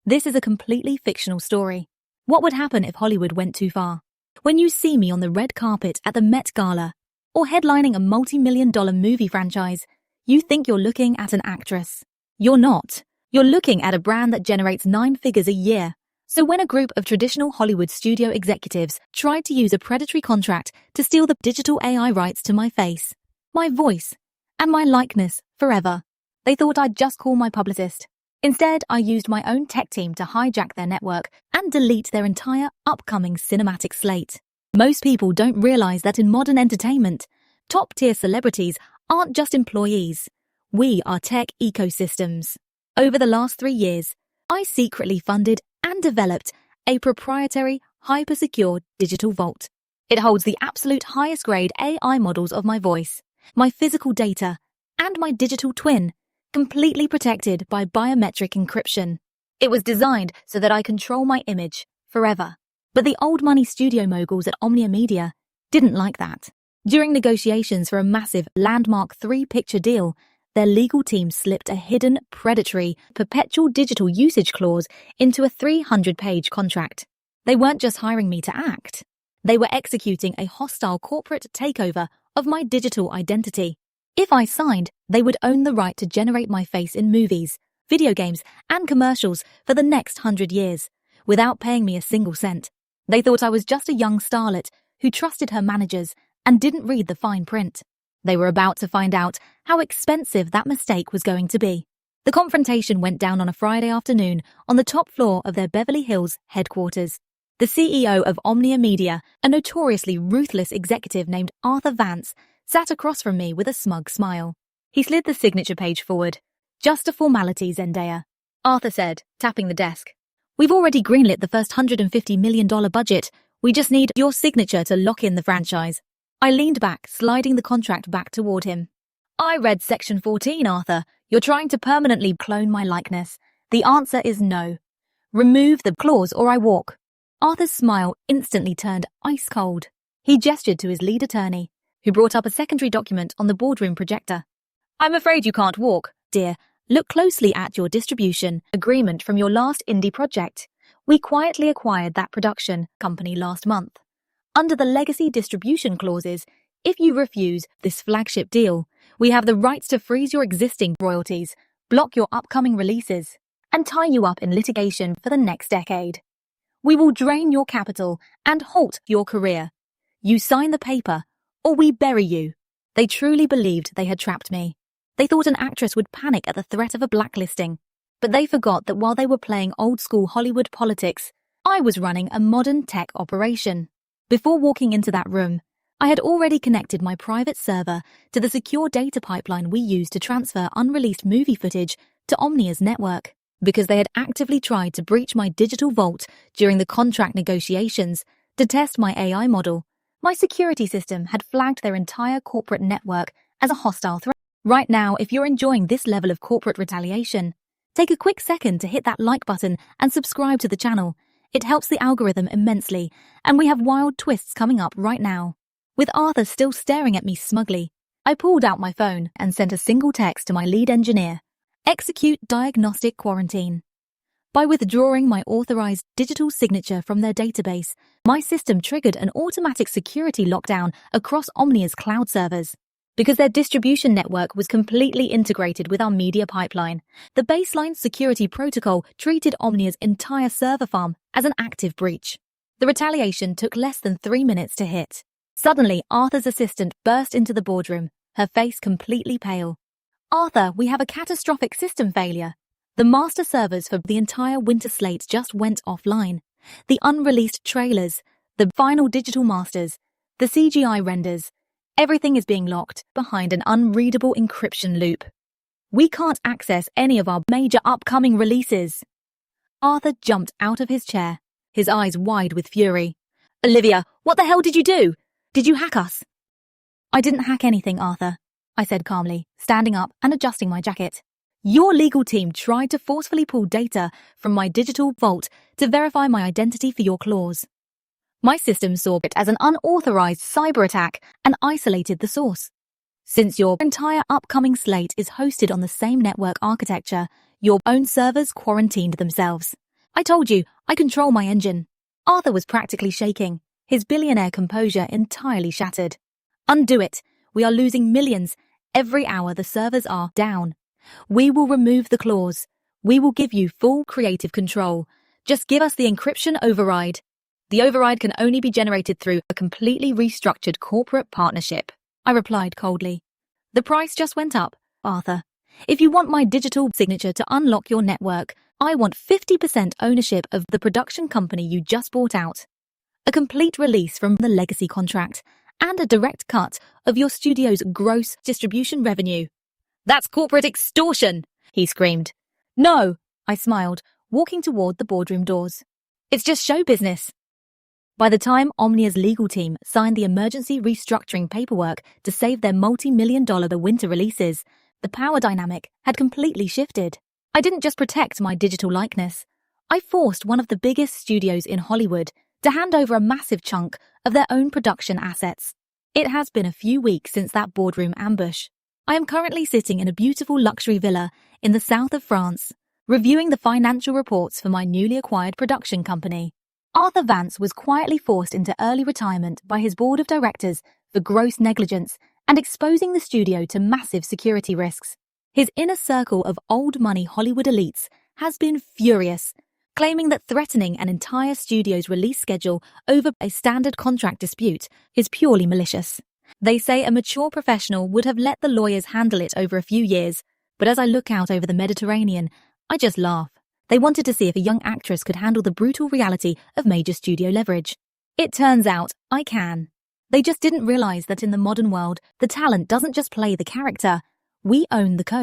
This is a completely fictional story. What would happen if Hollywood went too far? When you see me on the red carpet at the Met Gala or headlining a multi-million-dollar movie franchise, you think you're looking at an actress. You're not. You're looking at a brand that generates 9 figures a year. So when a group of traditional Hollywood studio executives tried to use a predatory contract to steal the digital AI rights to my face, my voice, and my likeness forever, they thought I'd just call my publicist. Instead, I used my own tech team to hijack their network and delete their entire upcoming cinematic slate. Most people don't realize that in modern entertainment, top-tier celebrities aren't just employees. We are tech ecosystems. Over the last 3 years, I secretly funded and developed a proprietary, hyper-secure digital vault. It holds the absolute highest grade AI models of my voice, my physical data, and my digital twin, completely protected by biometric encryption. It was designed so that I control my image forever. But the old money studio moguls at Omnia Media didn't like that. During negotiations for a massive landmark 3-picture deal, their legal team slipped a hidden, predatory, perpetual digital usage clause into a 300-page contract. They weren't just hiring me to act. They were executing a hostile corporate takeover of my digital identity. If I signed, they would own the right to generate my face in movies, video games, and commercials for the next 100 years, without paying me a single cent. They thought I was just a young starlet who trusted her managers and didn't read the fine print. They were about to find out how expensive that mistake was going to be. The confrontation went down on a Friday afternoon on the top floor of their Beverly Hills headquarters. The CEO of Omnia Media, a notoriously ruthless executive named Arthur Vance, sat across from me with a smug smile. He slid the signature page forward. "Just a formality, Zendaya," Arthur said, tapping the desk. "We've already greenlit the first $150 million budget. We just need your signature to lock in the franchise." I leaned back, sliding the contract back toward him. "I read Section 14, Arthur. You're trying to permanently clone my likeness. The answer is no. Remove the clause or I walk." Arthur's smile instantly turned ice cold. He gestured to his lead attorney, who brought up a secondary document on the boardroom projector. "I'm afraid you can't walk, dear. Look closely at your distribution agreement from your last indie project. We quietly acquired that production company last month. Under the legacy distribution clauses, if you refuse this flagship deal, we have the rights to freeze your existing royalties, block your upcoming releases, and tie you up in litigation for the next decade. We will drain your capital and halt your career. You sign the paper, or we bury you." They truly believed they had trapped me. They thought an actress would panic at the threat of a blacklisting. But they forgot that while they were playing old-school Hollywood politics, I was running a modern tech operation. Before walking into that room, I had already connected my private server to the secure data pipeline we use to transfer unreleased movie footage to Omnia's network. Because they had actively tried to breach my digital vault during the contract negotiations to test my AI model, my security system had flagged their entire corporate network as a hostile threat. Right now, if you're enjoying this level of corporate retaliation, take a quick second to hit that like button and subscribe to the channel. It helps the algorithm immensely, and we have wild twists coming up right now. With Arthur still staring at me smugly, I pulled out my phone and sent a single text to my lead engineer. "Execute diagnostic quarantine." By withdrawing my authorized digital signature from their database, my system triggered an automatic security lockdown across Omnia's cloud servers. Because their distribution network was completely integrated with our media pipeline, the baseline security protocol treated Omnia's entire server farm as an active breach. The retaliation took less than 3 minutes to hit. Suddenly, Arthur's assistant burst into the boardroom, her face completely pale. "Arthur, we have a catastrophic system failure. The master servers for the entire winter slate just went offline. The unreleased trailers, the final digital masters, the CGI renders, everything is being locked behind an unreadable encryption loop. We can't access any of our major upcoming releases." Arthur jumped out of his chair, his eyes wide with fury. "Olivia, what the hell did you do? Did you hack us?" "I didn't hack anything, Arthur," I said calmly, standing up and adjusting my jacket. "Your legal team tried to forcefully pull data from my digital vault to verify my identity for your clause. My system saw it as an unauthorized cyber attack and isolated the source. Since your entire upcoming slate is hosted on the same network architecture, your own servers quarantined themselves. I told you, I control my engine. Arthur was practically shaking, his billionaire composure entirely shattered. Undo it. We are losing millions. Every hour the servers are down. We will remove the clause. We will give you full creative control. Just give us the encryption override. The override can only be generated through a completely restructured corporate partnership, I replied coldly. The price just went up, Arthur. If you want my digital signature to unlock your network, I want 50% ownership of the production company you just bought out. A complete release from the legacy contract, and a direct cut of your studio's gross distribution revenue. That's corporate extortion, he screamed. No, I smiled, walking toward the boardroom doors. It's just show business. By the time Omnia's legal team signed the emergency restructuring paperwork to save their multi-million-dollar winter releases, the power dynamic had completely shifted. I didn't just protect my digital likeness. I forced one of the biggest studios in Hollywood to hand over a massive chunk of their own production assets. It has been a few weeks since that boardroom ambush. I am currently sitting in a beautiful luxury villa in the south of France, reviewing the financial reports for my newly acquired production company. Arthur Vance was quietly forced into early retirement by his board of directors for gross negligence and exposing the studio to massive security risks. His inner circle of old money Hollywood elites has been furious, claiming that threatening an entire studio's release schedule over a standard contract dispute is purely malicious. They say a mature professional would have let the lawyers handle it over a few years, but as I look out over the Mediterranean, I just laugh. They wanted to see if a young actress could handle the brutal reality of major studio leverage. It turns out I can. They just didn't realize that in the modern world, the talent doesn't just play the character, we own the code.